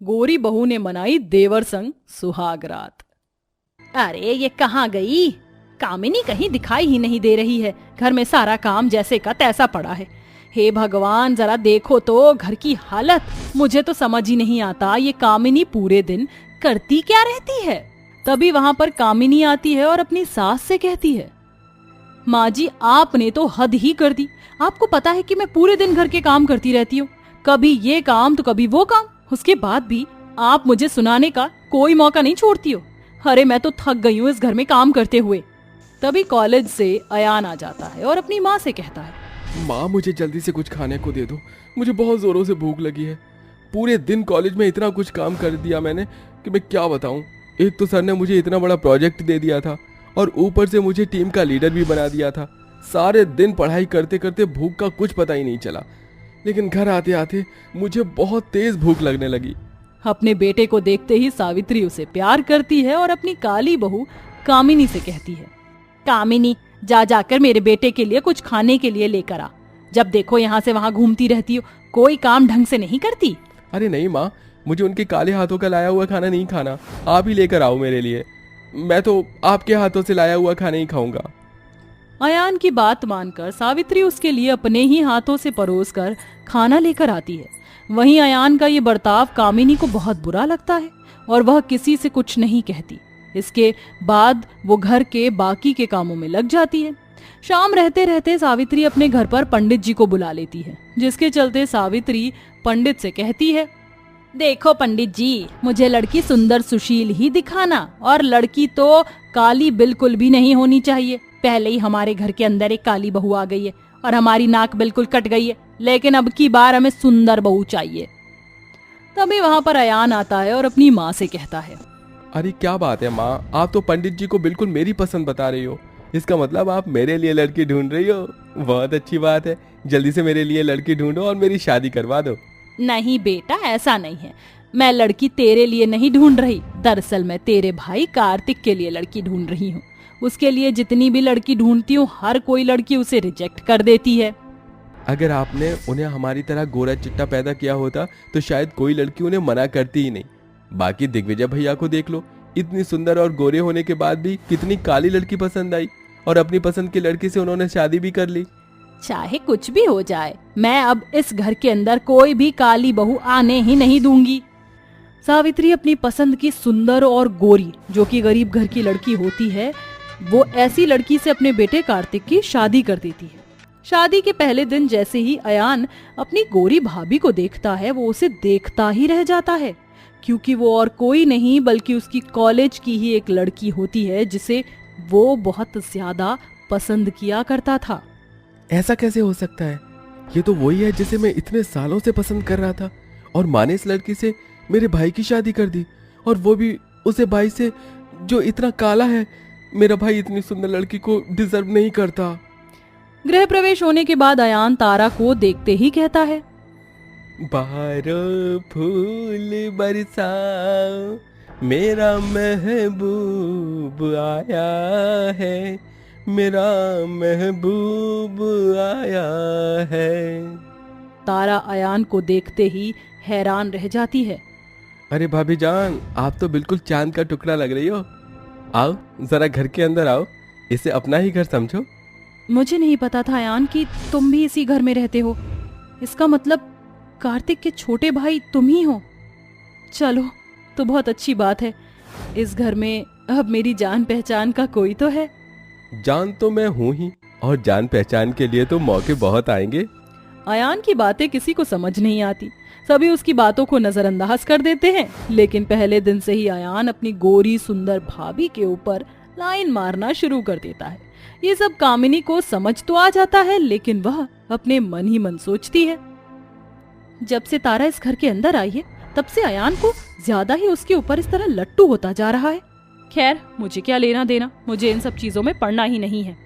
गोरी बहू ने मनाई देवर संग सुहाग रात। अरे ये कहाँ गई? कामिनी कहीं दिखाई ही नहीं दे रही है। घर में सारा काम जैसे का तैसा पड़ा है। हे भगवान, जरा देखो तो घर की हालत। मुझे तो समझ ही नहीं आता ये कामिनी पूरे दिन करती क्या रहती है। तभी वहां पर कामिनी आती है और अपनी सास से कहती है, माँ जी आपने तो हद ही कर दी। आपको पता है कि मैं पूरे दिन घर के काम करती रहती हूँ, कभी ये काम तो कभी वो काम। उसके बाद भी आप मुझे सुनाने का कोई मौका नहीं छोड़ती हो। अरे मैं तो थक गई हूँ इस घर में काम करते हुए। तभी कॉलेज से अयान आ जाता है और अपनी माँ से कहता है, माँ मुझे जल्दी से कुछ खाने को दे दो, मुझे बहुत जोरों से भूख लगी है। पूरे दिन कॉलेज में इतना कुछ काम कर दिया मैंने कि मैं क्या बताऊँ। एक तो सर ने मुझे इतना बड़ा प्रोजेक्ट दे दिया था और ऊपर से मुझे टीम का लीडर भी बना दिया था। सारे दिन पढ़ाई करते करते भूख का कुछ पता ही नहीं चला, लेकिन घर आते आते मुझे बहुत तेज भूख लगने लगी। अपने बेटे को देखते ही सावित्री उसे प्यार करती है और अपनी काली बहू कामिनी से कहती है, कामिनी जा जाकर मेरे बेटे के लिए कुछ खाने के लिए लेकर आ। जब देखो यहाँ से वहाँ घूमती रहती हो, कोई काम ढंग से नहीं करती। अरे नहीं माँ, मुझे उनके काले हाथों का लाया हुआ खाना नहीं खाना, आप ही लेकर आओ मेरे लिए। मैं तो आपके हाथों से लाया हुआ खाना ही खाऊंगा। अयान की बात मानकर सावित्री उसके लिए अपने ही हाथों से परोसकर खाना लेकर आती है। वहीं अयान का ये बर्ताव कामिनी को बहुत बुरा लगता है और वह किसी से कुछ नहीं कहती। इसके बाद वो घर के बाकी के कामों में लग जाती है। शाम रहते रहते सावित्री अपने घर पर पंडित जी को बुला लेती है, जिसके चलते सावित्री पंडित से कहती है, देखो पंडित जी, मुझे लड़की सुंदर सुशील ही दिखाना, और लड़की तो काली बिल्कुल भी नहीं होनी चाहिए। पहले ही हमारे घर के अंदर एक काली बहू आ गई है और हमारी नाक बिल्कुल कट गई है, लेकिन अब की बार हमें सुंदर बहू चाहिए। तभी वहां पर अयान आता है और अपनी माँ से कहता है, अरे क्या बात है माँ, आप तो पंडित जी को बिल्कुल मेरी पसंद बता रही हो। इसका मतलब आप मेरे लिए लड़की ढूंढ रही हो। बहुत अच्छी बात है, जल्दी से मेरे लिए लड़की ढूंढो और मेरी शादी करवा दो। नहीं बेटा, ऐसा नहीं है। मैं लड़की तेरे लिए नहीं ढूंढ रही, दरअसल मैं तेरे भाई कार्तिक के लिए लड़की ढूंढ रही हूँ। उसके लिए जितनी भी लड़की ढूंढती हूँ, हर कोई लड़की उसे रिजेक्ट कर देती है। अगर आपने उन्हें हमारी तरह गोरा चिट्टा पैदा किया होता तो शायद कोई लड़की उन्हें मना करती ही नहीं। बाकी दिग्विजय भैया को देख लो, इतनी सुंदर और गोरे होने के बाद भी कितनी काली लड़की पसंद आई और अपनी पसंद की लड़की से उन्होंने शादी भी कर ली। चाहे कुछ भी हो जाए, मैं अब इस घर के अंदर कोई भी काली बहू आने ही नहीं दूंगी। सावित्री अपनी पसंद की सुंदर और गोरी, जो कि गरीब घर की लड़की होती है, वो ऐसी लड़की से अपने बेटे कार्तिक की शादी कर देती है। शादी के पहले दिन जैसे ही अयान अपनी गोरी भाभी को देखता है, वो उसे देखता ही रह जाता है, क्योंकि वो और कोई नहीं बल्कि उसकी कॉलेज की ही एक लड़की होती है, जिसे वो बहुत ज्यादा पसंद किया करता था। ऐसा कैसे हो सकता है? ये तो वही है जिसे मैं इतने सालों से पसंद कर रहा था, और माँ ने इस लड़की से मेरे भाई की शादी कर दी, और वो भी उसे भाई से जो इतना काला है। मेरा भाई इतनी सुंदर लड़की को डिजर्व नहीं करता। गृह प्रवेश होने के बाद अयान तारा को देखते ही कहता है, बहारो फूल बरसाओ, मेरा महबूब आया है, मेरा महबूब आया है। तारा अयान को देखते ही हैरान रह जाती है। अरे भाभी जान, आप तो बिल्कुल चांद का टुकड़ा लग रही हो। आओ जरा घर के अंदर आओ, इसे अपना ही घर समझो। मुझे नहीं पता था अयान कि तुम भी इसी घर में रहते हो। इसका मतलब कार्तिक के छोटे भाई तुम ही हो। चलो तो बहुत अच्छी बात है। इस घर में अब मेरी जान पहचान का कोई तो है। जान तो मैं हूँ ही, और जान पहचान के लिए तो मौके बहुत आएंगे। अयान की बातें किसी को समझ नहीं आती, सभी उसकी बातों को नजरअंदाज कर देते हैं। लेकिन पहले दिन से ही अयान अपनी गोरी सुंदर भाभी के ऊपर लाइन मारना शुरू कर देता है। ये सब कामिनी को समझ तो आ जाता है, लेकिन वह अपने मन ही मन सोचती है। जब से तारा इस घर के अंदर आई है, तब से अयान को ज्यादा ही उसके ऊपर इस तरह लट्टू होता जा रहा है। खैर, मुझे क्या लेना देना, मुझे इन सब चीजों में पड़ना ही नहीं है।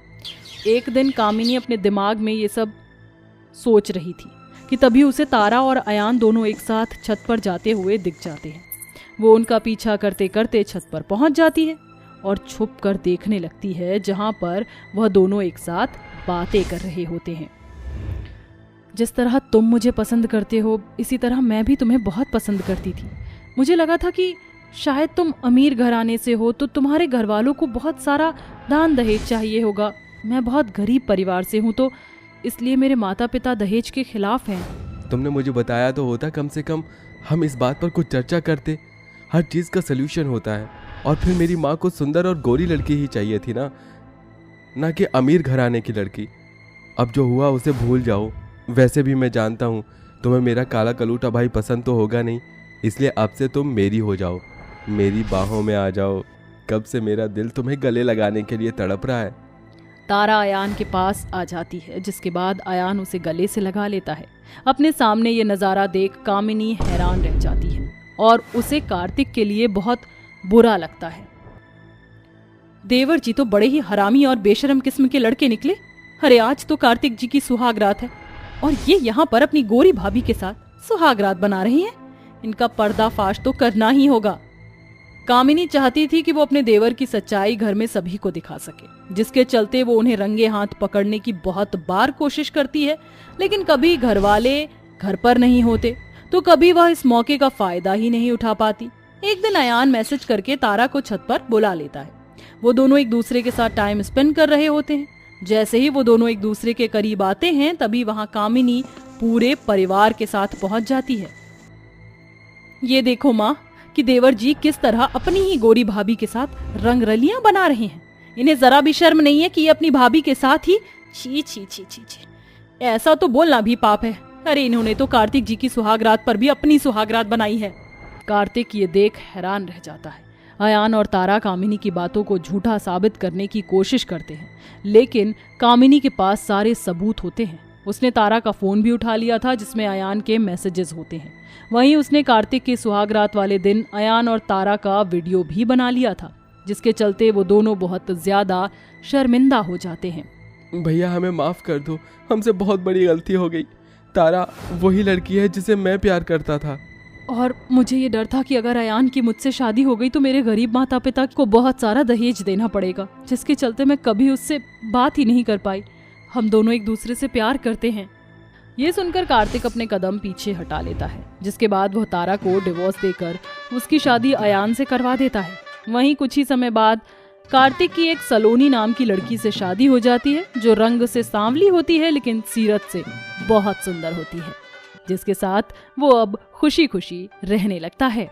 एक दिन कामिनी अपने दिमाग में ये सब सोच रही थी कि तभी उसे तारा और अयान दोनों एक साथ छत पर जाते हुए दिख जाते हैं। वो उनका पीछा करते करते छत पर पहुंच जाती है और छुप कर देखने लगती है, जहां पर वह दोनों एक साथ बातें कर रहे होते हैं। जिस तरह तुम मुझे पसंद करते हो, इसी तरह मैं भी तुम्हें बहुत पसंद करती थी। मुझे लगा था कि शायद तुम अमीर घराने से हो तो तुम्हारे घर वालों को बहुत सारा दान दहेज चाहिए होगा। मैं बहुत गरीब परिवार से हूँ तो इसलिए मेरे माता पिता दहेज के खिलाफ हैं। तुमने मुझे बताया तो होता, कम से कम हम इस बात पर कुछ चर्चा करते। हर चीज़ का सल्यूशन होता है। और फिर मेरी माँ को सुंदर और गोरी लड़की ही चाहिए थी ना कि अमीर घराने की लड़की। अब जो हुआ उसे भूल जाओ। वैसे भी मैं जानता हूँ तुम्हें मेरा काला कलूटा भाई पसंद तो होगा नहीं, इसलिए अब से तुम मेरी हो जाओ, मेरी बाहों में आ जाओ। कब से मेरा दिल तुम्हें गले लगाने के लिए तड़प रहा है। तारा अयान के पास आ जाती है, जिसके बाद अयान उसे गले से लगा लेता है। अपने सामने ये नज़ारा देख कामिनी हैरान रह जाती है और उसे कार्तिक के लिए बहुत बुरा लगता है। देवर जी तो बड़े ही हरामी और बेशरम किस्म के लड़के निकले। अरे आज तो कार्तिक जी की सुहाग रात है और ये यहाँ पर अपनी गोरी भाभी के साथ सुहाग रात बना रही हैं। इनका पर्दाफाश तो करना ही होगा। कामिनी चाहती थी कि वो अपने देवर की सच्चाई घर में सभी को दिखा सके, जिसके चलते वो उन्हें रंगे हाथ पकड़ने की बहुत बार कोशिश करती है, लेकिन कभी घर वाले घर पर नहीं होते तो कभी वह इस मौके का फायदा ही नहीं उठा पाती। एक दिन अयान मैसेज करके तारा को छत पर बुला लेता है। वो दोनों एक दूसरे के साथ टाइम स्पेंड कर रहे होते हैं। जैसे ही वो दोनों एक दूसरे के करीब आते हैं तभी वहां कामिनी पूरे परिवार के साथ पहुंच जाती है। ये देखो माँ कि देवर जी किस तरह अपनी ही गोरी भाभी के साथ रंगरलियां बना रहे हैं। इन्हें जरा भी शर्म नहीं है कि ये अपनी भाभी के साथ ही छी छी छी छी छी। ऐसा तो बोलना भी पाप है। अरे इन्होंने तो कार्तिक जी की सुहागरात पर भी अपनी सुहागरात बनाई है। कार्तिक ये देख हैरान रह जाता है। अयान और तारा कामिनी की बातों को झूठा साबित करने की कोशिश करते हैं, लेकिन कामिनी के पास सारे सबूत होते हैं। उसने तारा का फोन भी उठा लिया था जिसमें अयान के मैसेजेस होते हैं। वहीं उसने कार्तिक के सुहागरात वाले दिन अयान और तारा का वीडियो भी बना लिया था, जिसके चलते वो दोनों बहुत ज्यादा शर्मिंदा हो जाते हैं। भैया हमें माफ कर दो, हमसे बहुत बड़ी गलती हो गई। तारा वही लड़की है जिसे मैं प्यार करता था। और मुझे ये डर था कि अगर अयान की मुझसे शादी हो गई तो मेरे गरीब माता पिता को बहुत सारा दहेज देना पड़ेगा, जिसके चलते मैं कभी उससे बात ही नहीं कर पाई। हम दोनों एक दूसरे से प्यार करते हैं। ये सुनकर कार्तिक अपने कदम पीछे हटा लेता है, जिसके बाद वह तारा को डिवोर्स देकर उसकी शादी अयान से करवा देता है। वहीं कुछ ही समय बाद कार्तिक की एक सलोनी नाम की लड़की से शादी हो जाती है, जो रंग से सांवली होती है लेकिन सीरत से बहुत सुंदर होती है, जिसके साथ वो अब खुशी खुशी रहने लगता है।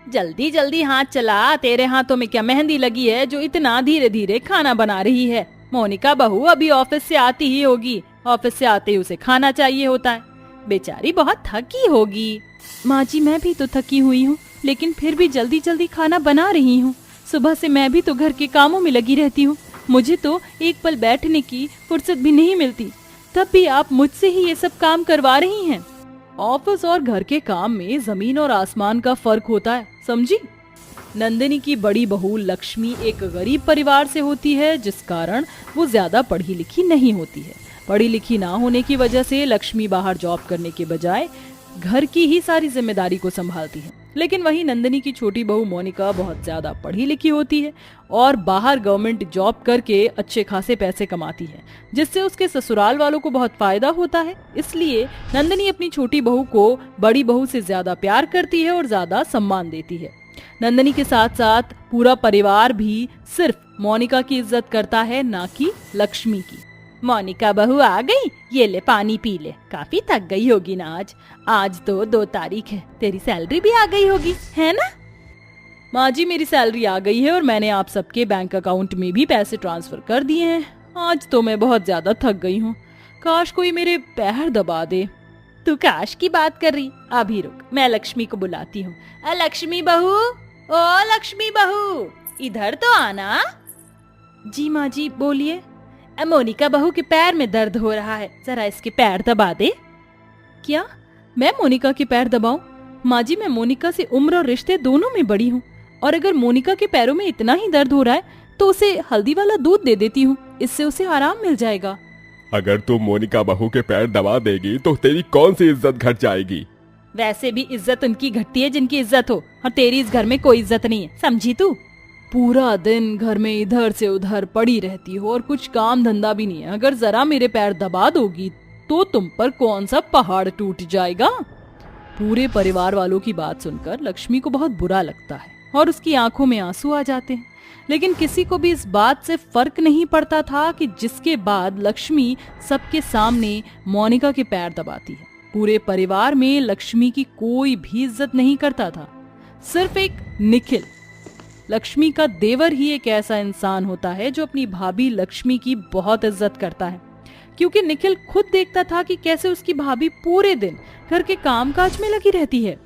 जल्दी जल्दी हाथ चला, तेरे हाथों में क्या मेहंदी लगी है जो इतना धीरे धीरे खाना बना रही है? मोनिका बहू अभी ऑफिस से आती ही होगी, ऑफिस से आते ही उसे खाना चाहिए होता है। बेचारी बहुत थकी होगी। माँ जी मैं भी तो थकी हुई हूँ, लेकिन फिर भी जल्दी जल्दी खाना बना रही हूँ। सुबह से मैं भी तो घर के कामों में लगी रहती हूँ, मुझे तो एक पल बैठने की फुर्सत भी नहीं मिलती, तब भी आप मुझसे ही ये सब काम करवा रही हैं। ऑफिस और घर के काम में जमीन और आसमान का फर्क होता है, समझी? नंदिनी की बड़ी बहू लक्ष्मी एक गरीब परिवार से होती है, जिस कारण वो ज्यादा पढ़ी लिखी नहीं होती है। पढ़ी लिखी ना होने की वजह से लक्ष्मी बाहर जॉब करने के बजाय घर की ही सारी जिम्मेदारी को संभालती है। लेकिन वहीं नंदिनी की छोटी बहू मोनिका बहुत ज्यादा पढ़ी लिखी होती है और बाहर गवर्नमेंट जॉब करके अच्छे खासे पैसे कमाती है, जिससे उसके ससुराल वालों को बहुत फायदा होता है। इसलिए नंदिनी अपनी छोटी बहू को बड़ी बहू से ज्यादा प्यार करती है और ज्यादा सम्मान देती है। नंदिनी के साथ साथ पूरा परिवार भी सिर्फ मोनिका की इज्जत करता है, ना कि लक्ष्मी की। मोनिका बहू आ गई, ये ले पानी पी ले, काफी थक गई होगी ना आज तो 2 तारीख है, तेरी सैलरी भी आ गई होगी, है ना? माँ जी मेरी सैलरी आ गई है और मैंने आप सबके बैंक अकाउंट में भी पैसे ट्रांसफर कर दिए हैं। आज तो मैं बहुत ज्यादा थक गई हूँ, काश कोई मेरे पैर दबा दे। तू काश की बात कर रही? अभी रुक, मैं लक्ष्मी को बुलाती हूँ। लक्ष्मी बहू, ओ लक्ष्मी बहू, इधर तो आना। जी माँ जी बोलिए। मोनिका बहू के पैर में दर्द हो रहा है, जरा इसके पैर दबा दे। क्या मैं मोनिका के पैर दबाऊं? माँ जी मैं मोनिका से उम्र और रिश्ते दोनों में बड़ी हूँ, और अगर मोनिका के पैरों में इतना ही दर्द हो रहा है तो उसे हल्दी वाला दूध दे देती हूँ, इससे उसे आराम मिल जाएगा। अगर तू मोनिका बहू के पैर दबा देगी तो तेरी कौन सी इज्जत घट जाएगी? वैसे भी इज्जत उनकी घटती है जिनकी इज्जत हो, और तेरी इस घर में कोई इज्जत नहीं है, समझी तू? पूरा दिन घर में इधर से उधर पड़ी रहती हो और कुछ काम धंधा भी नहीं है। अगर जरा मेरे पैर दबा दोगी तो तुम पर कौन सा पहाड़ टूट जाएगा। पूरे परिवार वालों की बात सुनकर लक्ष्मी को बहुत बुरा लगता है और उसकी आंखों में आंसू आ जाते हैं। लेकिन किसी को भी इस बात से फर्क नहीं पड़ता था कि जिसके बाद लक्ष्मी सबके सामने मोनिका के पैर दबाती है। पूरे परिवार में लक्ष्मी की कोई भी इज्जत नहीं करता था, सिर्फ एक निखिल। लक्ष्मी का देवर ही एक ऐसा इंसान होता है जो अपनी भाभी लक्ष्मी की बहुत इज्जत करता है, क्योंकि निखिल खुद देखता था कि कैसे उसकी भाभी पूरे दिन घर के कामकाज में लगी रहती है।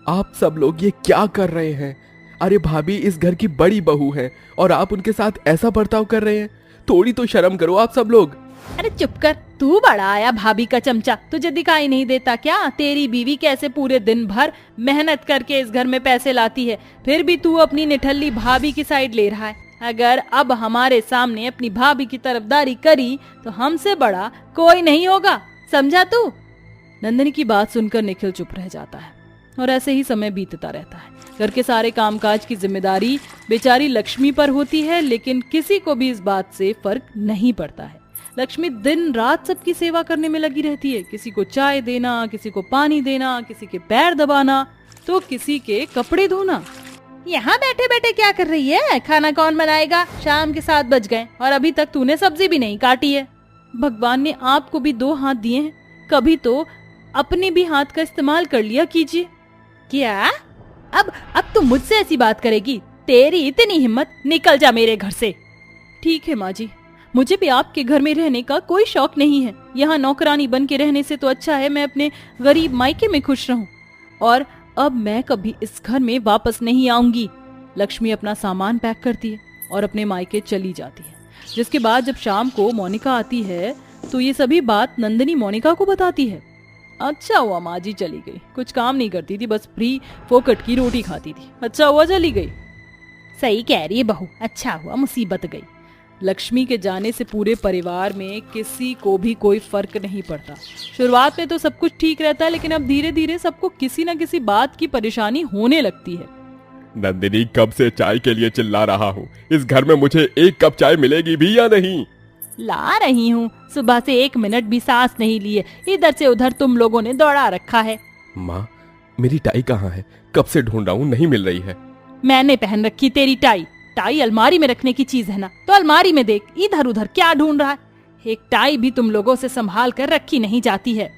आप सब लोग ये क्या कर रहे हैं? अरे भाभी इस घर की बड़ी बहू है और आप उनके साथ ऐसा बर्ताव कर रहे हैं। थोड़ी तो शर्म करो आप सब लोग। अरे चुप कर, तू बड़ा आया भाभी का चमचा। तुझे दिखाई नहीं देता क्या तेरी बीवी कैसे पूरे दिन भर मेहनत करके इस घर में पैसे लाती है, फिर भी तू अपनी निठल्ली भाभी की साइड ले रहा है। अगर अब हमारे सामने अपनी भाभी की तरफदारी करी तो हमसे बड़ा कोई नहीं होगा, समझा तू? नंदिनी की बात सुनकर निखिल चुप रह जाता है और ऐसे ही समय बीतता रहता है। घर के सारे कामकाज की जिम्मेदारी बेचारी लक्ष्मी पर होती है, लेकिन किसी को भी इस बात से फर्क नहीं पड़ता है। लक्ष्मी दिन रात सबकी सेवा करने में लगी रहती है, किसी को चाय देना, किसी को पानी देना, किसी के पैर दबाना, तो किसी के कपड़े धोना। यहाँ बैठे बैठे क्या कर रही है? खाना कौन बनाएगा? शाम के 7 बज गए और अभी तक तूने सब्जी भी नहीं काटी है। भगवान ने आपको भी 2 हाथ दिए हैं, कभी तो अपने भी हाथ का इस्तेमाल कर लिया कीजिए। क्या? अब तुम मुझसे ऐसी बात करेगी? तेरी इतनी हिम्मत, निकल जा मेरे घर से। ठीक है माँ जी, मुझे भी आपके घर में रहने का कोई शौक नहीं है। यहाँ नौकरानी बन के रहने से तो अच्छा है मैं अपने गरीब मायके में खुश रहूं। और अब मैं कभी इस घर में वापस नहीं आऊंगी। लक्ष्मी अपना सामान पैक करती है और अपने मायके चली जाती है। जिसके बाद जब शाम को मोनिका आती है तो ये सभी बात नंदिनी मोनिका को बताती है। अच्छा हुआ माँ जी चली गई, कुछ काम नहीं करती थी, बस फ्री फोकट की रोटी खाती थी। अच्छा हुआ चली गई। सही कह रही है बहू, अच्छा हुआ मुसीबत गई। लक्ष्मी के जाने से पूरे परिवार में किसी को भी कोई फर्क नहीं पड़ता। शुरुआत में तो सब कुछ ठीक रहता है, लेकिन अब धीरे धीरे सबको किसी न किसी बात की परेशानी होने लगती है। नंदिनी कब से चाय के लिए चिल्ला रहा हूँ, इस घर में मुझे 1 कप चाय मिलेगी भी या नहीं? ला रही हूँ, सुबह से 1 मिनट भी सांस नहीं लिए, इधर से उधर तुम लोगों ने दौड़ा रखा है। माँ मेरी टाई कहाँ है? कब से ढूंढ रहा हूँ, नहीं मिल रही है। मैंने पहन रखी तेरी टाई? टाई अलमारी में रखने की चीज है ना, तो अलमारी में देख, इधर उधर क्या ढूंढ रहा है? एक टाई भी तुम लोगों से संभाल कर रखी नहीं जाती है।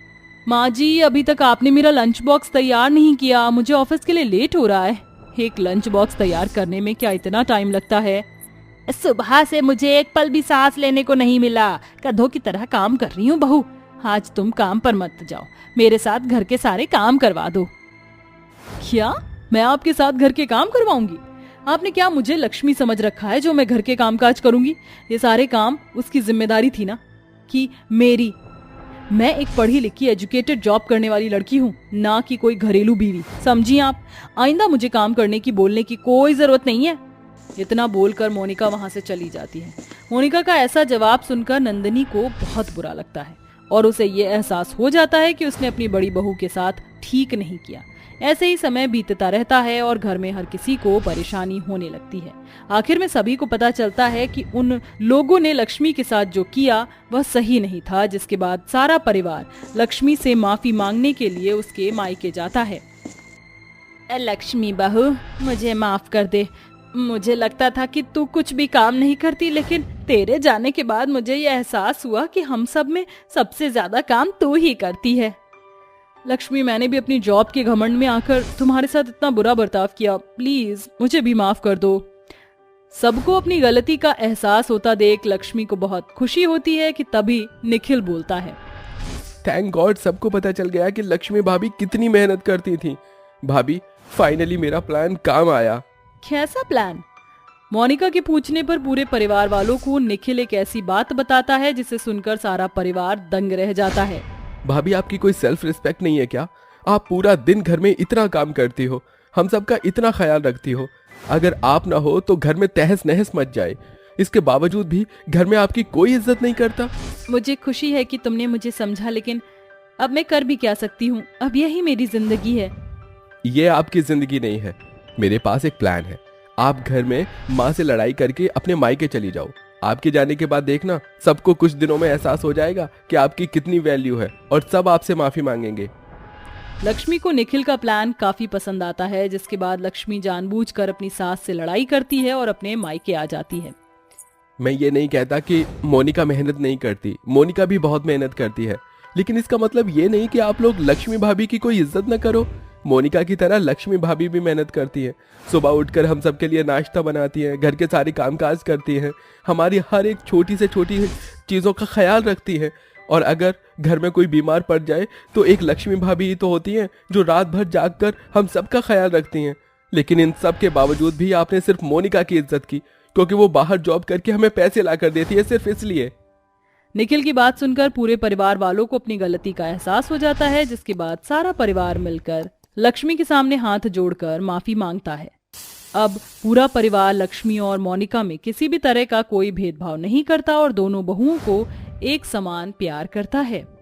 माँ जी अभी तक आपने मेरा लंच बॉक्स तैयार नहीं किया, मुझे ऑफिस के लिए लेट हो रहा है। एक लंच बॉक्स तैयार करने में क्या इतना टाइम लगता है? सुबह से मुझे एक पल भी सांस लेने को नहीं मिला, गधों की तरह काम कर रही हूँ बहू। आज तुम काम पर मत जाओ, मेरे साथ घर के सारे काम करवा दो। क्या मैं आपके साथ घर के काम करवाऊंगी? आपने क्या मुझे लक्ष्मी समझ रखा है जो मैं घर के कामकाज करूंगी? ये सारे काम उसकी जिम्मेदारी थी ना कि मेरी? मैं एक पढ़ी लिखी एजुकेटेड जॉब करने वाली लड़की हूँ, ना कि कोई घरेलू बीवी, समझी आप? आइंदा मुझे काम करने की बोलने की कोई जरूरत नहीं है। इतना बोलकर मोनिका वहां से चली जाती है। मोनिका का ऐसा जवाब सुनकर नंदिनी को बहुत बुरा लगता है और उसे ये एहसास हो जाता है कि उसने अपनी बड़ी बहू के साथ ठीक नहीं किया। ऐसे ही समय बीतता रहता है और घर में हर किसी को परेशानी होने लगती है। आखिर में सभी को पता चलता है कि उन लोगों ने लक्ष्मी के साथ जो किया वह सही नहीं था, जिसके बाद सारा परिवार लक्ष्मी से माफी मांगने के लिए उसके मायके जाता है। लक्ष्मी बहू मुझे माफ कर दे, मुझे लगता था कि तू कुछ भी काम नहीं करती, लेकिन तेरे जाने के बाद मुझे यह एहसास हुआ कि हम सब में सबसे ज्यादा काम तू ही करती है। लक्ष्मी मैंने भी अपनी जॉब के घमंड में आकर तुम्हारे साथ इतना बुरा बर्ताव किया, प्लीज मुझे भी माफ कर दो। सबको अपनी गलती का एहसास होता देख लक्ष्मी को बहुत खुशी होती है कि तभी निखिल बोलता है, थैंक गॉड सबको पता चल गया कि लक्ष्मी भाभी कितनी मेहनत करती थी। भाभी फाइनली मेरा प्लान काम आया। कैसा प्लान? मोनिका के पूछने पर पूरे परिवार वालों को निखिल एक ऐसी बात बताता है जिसे सुनकर सारा परिवार दंग रह जाता है। भाभी आपकी कोई सेल्फ रिस्पेक्ट नहीं है क्या? आप पूरा दिन घर में इतना काम करती हो, हम सबका इतना ख्याल रखती हो, अगर आप ना हो तो घर में तहस नहस मच जाए। इसके बावजूद भी घर में आपकी कोई इज्जत नहीं करता। मुझे खुशी है कि तुमने मुझे समझा, लेकिन अब मैं कर भी क्या सकती हूँ? अब यही मेरी जिंदगी है। ये आपकी जिंदगी नहीं है, मेरे पास एक प्लान है। आप घर में माँ से लड़ाई करके अपने मायके चली जाओ। आपके जाने के बाद देखना सबको कुछ दिनों में एहसास हो जाएगा कि आपकी कितनी वैल्यू है और सब आपसे माफी मांगेंगे। लक्ष्मी को निखिल का प्लान काफी पसंद आता है, जिसके बाद लक्ष्मी जानबूझकर अपनी सास से लड़ाई करती है और अपने मायके आ जाती है। मैं ये नहीं कहता कि मोनिका मेहनत नहीं करती, मोनिका भी बहुत मेहनत करती है, लेकिन इसका मतलब ये नहीं कि आप लोग लक्ष्मी भाभी की कोई इज्जत न करो। मोनिका की तरह लक्ष्मी भाभी भी मेहनत करती है, सुबह उठकर हम सबके लिए नाश्ता बनाती है, घर के सारे कामकाज करती है, हमारी हर एक छोटी से छोटी चीज़ों का ख्याल रखती है। और अगर घर में कोई बीमार पड़ जाए तो एक लक्ष्मी भाभी ही तो होती हैं जो रात भर जागकर हम सबका ख्याल रखती हैं। लेकिन इन सब के बावजूद भी आपने सिर्फ मोनिका की इज्जत की, क्योंकि वो बाहर जॉब करके हमें पैसे ला कर देती है, सिर्फ इसलिए। निखिल की बात सुनकर पूरे परिवार वालों को अपनी गलती का एहसास हो जाता है, जिसके बाद सारा परिवार मिलकर लक्ष्मी के सामने हाथ जोड़कर माफी मांगता है। अब पूरा परिवार लक्ष्मी और मोनिका में किसी भी तरह का कोई भेदभाव नहीं करता और दोनों बहुओं को एक समान प्यार करता है।